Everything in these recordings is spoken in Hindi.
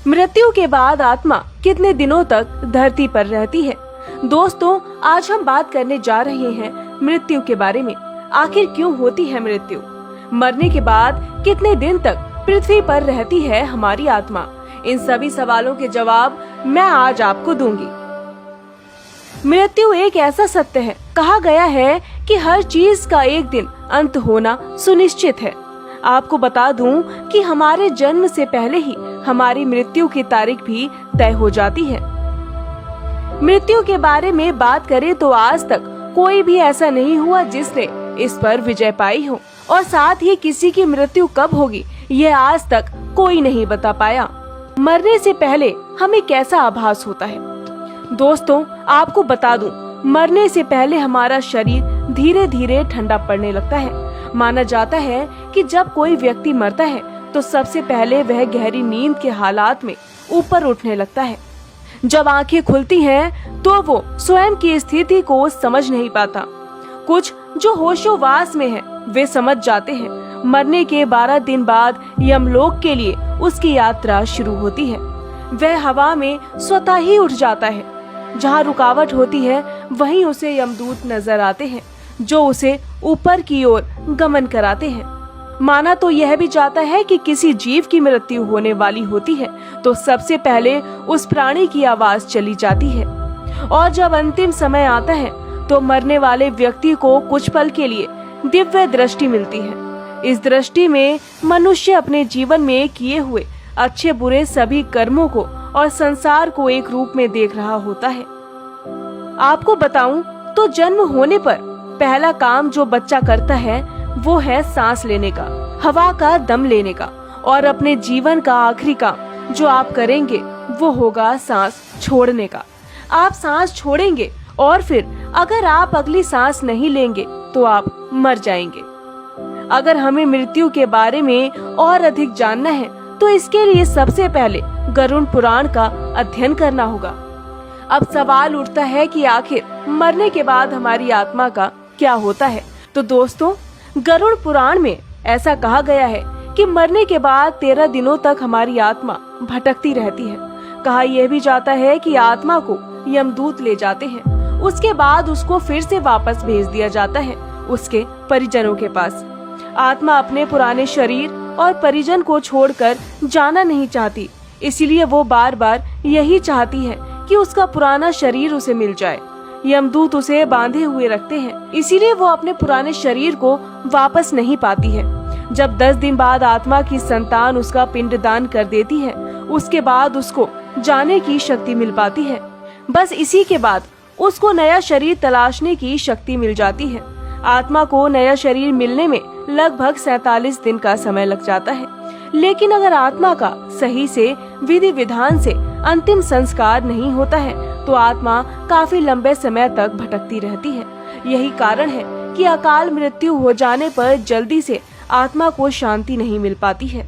मृत्यु के बाद आत्मा कितने दिनों तक धरती पर रहती है? दोस्तों, आज हम बात करने जा रहे हैं मृत्यु के बारे में। आखिर क्यों होती है मृत्यु? मरने के बाद कितने दिन तक पृथ्वी पर रहती है हमारी आत्मा? इन सभी सवालों के जवाब मैं आज आपको दूंगी। मृत्यु एक ऐसा सत्य है, कहा गया है कि हर चीज का एक दिन अंत होना सुनिश्चित है। आपको बता दूं कि हमारे जन्म से पहले ही हमारी मृत्यु की तारीख भी तय हो जाती है। मृत्यु के बारे में बात करें तो आज तक कोई भी ऐसा नहीं हुआ जिसने इस पर विजय पाई हो, और साथ ही किसी की मृत्यु कब होगी यह आज तक कोई नहीं बता पाया। मरने से पहले हमें कैसा आभास होता है? दोस्तों, आपको बता दूं, मरने से पहले हमारा शरीर धीरे धीरे ठंडा पड़ने लगता है। माना जाता है कि जब कोई व्यक्ति मरता है तो सबसे पहले वह गहरी नींद के हालात में ऊपर उठने लगता है। जब आंखें खुलती हैं तो वो स्वयं की स्थिति को समझ नहीं पाता। कुछ जो होशोवास में है वे समझ जाते हैं। मरने के 12 दिन बाद यमलोक के लिए उसकी यात्रा शुरू होती है। वह हवा में स्वतः ही उठ जाता है। जहाँ रुकावट होती है वहीं उसे यमदूत नजर आते हैं जो उसे ऊपर की ओर गमन कराते हैं। माना तो यह भी जाता है कि किसी जीव की मृत्यु होने वाली होती है तो सबसे पहले उस प्राणी की आवाज चली जाती है, और जब अंतिम समय आता है तो मरने वाले व्यक्ति को कुछ पल के लिए दिव्य दृष्टि मिलती है। इस दृष्टि में मनुष्य अपने जीवन में किए हुए अच्छे बुरे सभी कर्मों को और संसार को एक रूप में देख रहा होता है। आपको बताऊं तो जन्म होने पर पहला काम जो बच्चा करता है वो है सांस लेने का, हवा का दम लेने का, और अपने जीवन का आखिरी काम जो आप करेंगे वो होगा सांस छोड़ने का। आप सांस छोड़ेंगे और फिर अगर आप अगली सांस नहीं लेंगे तो आप मर जाएंगे। अगर हमें मृत्यु के बारे में और अधिक जानना है तो इसके लिए सबसे पहले गरुड़ पुराण का अध्ययन करना होगा। अब सवाल उठता है कि आखिर मरने के बाद हमारी आत्मा का क्या होता है? तो दोस्तों, गरुड़ पुराण में ऐसा कहा गया है कि मरने के बाद 13 दिनों तक हमारी आत्मा भटकती रहती है। कहा यह भी जाता है कि आत्मा को यमदूत ले जाते हैं, उसके बाद उसको फिर से वापस भेज दिया जाता है उसके परिजनों के पास। आत्मा अपने पुराने शरीर और परिजन को छोड़कर जाना नहीं चाहती, इसलिए वो बार बार यही चाहती है कि उसका पुराना शरीर उसे मिल जाए। यमदूत उसे बांधे हुए रखते हैं, इसीलिए वो अपने पुराने शरीर को वापस नहीं पाती है। जब 10 दिन बाद आत्मा की संतान उसका पिंडदान कर देती है, उसके बाद उसको जाने की शक्ति मिल पाती है। बस इसी के बाद उसको नया शरीर तलाशने की शक्ति मिल जाती है। आत्मा को नया शरीर मिलने में लगभग 47 दिन का समय लग जाता है, लेकिन अगर आत्मा का सही से विधि विधान से अंतिम संस्कार नहीं होता है तो आत्मा काफी लंबे समय तक भटकती रहती है। यही कारण है कि अकाल मृत्यु हो जाने पर जल्दी से आत्मा को शांति नहीं मिल पाती है।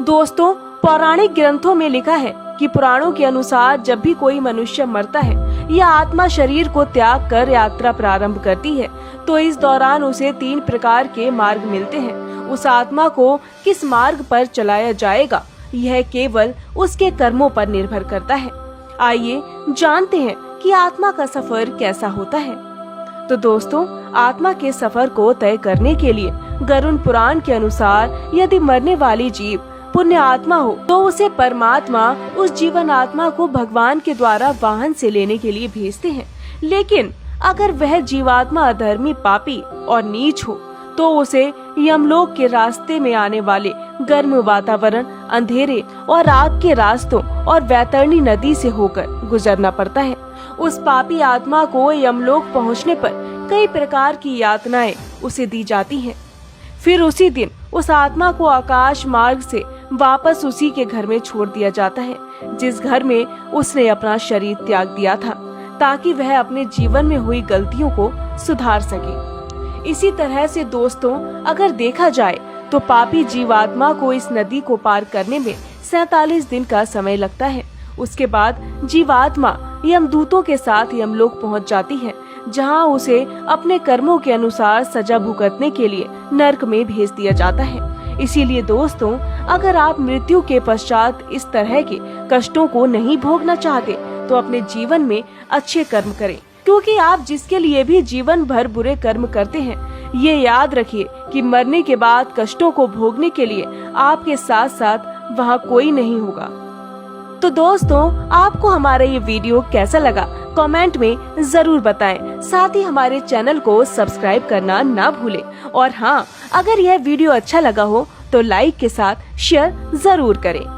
दोस्तों, पौराणिक ग्रंथों में लिखा है कि पुराणों के अनुसार जब भी कोई मनुष्य मरता है या आत्मा शरीर को त्याग कर यात्रा प्रारंभ करती है तो इस दौरान उसे 3 प्रकार के मार्ग मिलते हैं। उस आत्मा को किस मार्ग पर चलाया जाएगा यह केवल उसके कर्मों पर निर्भर करता है। आइए जानते हैं कि आत्मा का सफर कैसा होता है। तो दोस्तों, आत्मा के सफर को तय करने के लिए गरुड़ पुराण के अनुसार यदि मरने वाली जीव पुण्य आत्मा हो तो उसे परमात्मा उस जीवन आत्मा को भगवान के द्वारा वाहन से लेने के लिए भेजते हैं। लेकिन अगर वह जीवात्मा अधर्मी, पापी और नीच हो तो उसे यमलोक के रास्ते में आने वाले गर्म वातावरण, अंधेरे और आग के रास्तों और वैतरणी नदी से होकर गुजरना पड़ता है। उस पापी आत्मा को यमलोक पहुंचने पर कई प्रकार की यातनाएं उसे दी जाती हैं। फिर उसी दिन उस आत्मा को आकाश मार्ग से वापस उसी के घर में छोड़ दिया जाता है जिस घर में उसने अपना शरीर त्याग दिया था, ताकि वह अपने जीवन में हुई गलतियों को सुधार सके। इसी तरह से दोस्तों, अगर देखा जाए तो पापी जीवात्मा को इस नदी को पार करने में 47 दिन का समय लगता है। उसके बाद जीवात्मा यमदूतों के साथ यमलोक पहुंच जाती है, जहां उसे अपने कर्मों के अनुसार सजा भुगतने के लिए नर्क में भेज दिया जाता है। इसीलिए दोस्तों, अगर आप मृत्यु के पश्चात इस तरह के कष्टों को नहीं भोगना चाहते तो अपने जीवन में अच्छे कर्म करें, क्योंकि आप जिसके लिए भी जीवन भर बुरे कर्म करते हैं, ये याद रखिए कि मरने के बाद कष्टों को भोगने के लिए आपके साथ साथ वहाँ कोई नहीं होगा। तो दोस्तों, आपको हमारा ये वीडियो कैसा लगा कमेंट में जरूर बताएं। साथ ही हमारे चैनल को सब्सक्राइब करना ना भूलें। और हाँ, अगर यह वीडियो अच्छा लगा हो तो लाइक के साथ शेयर जरूर करें।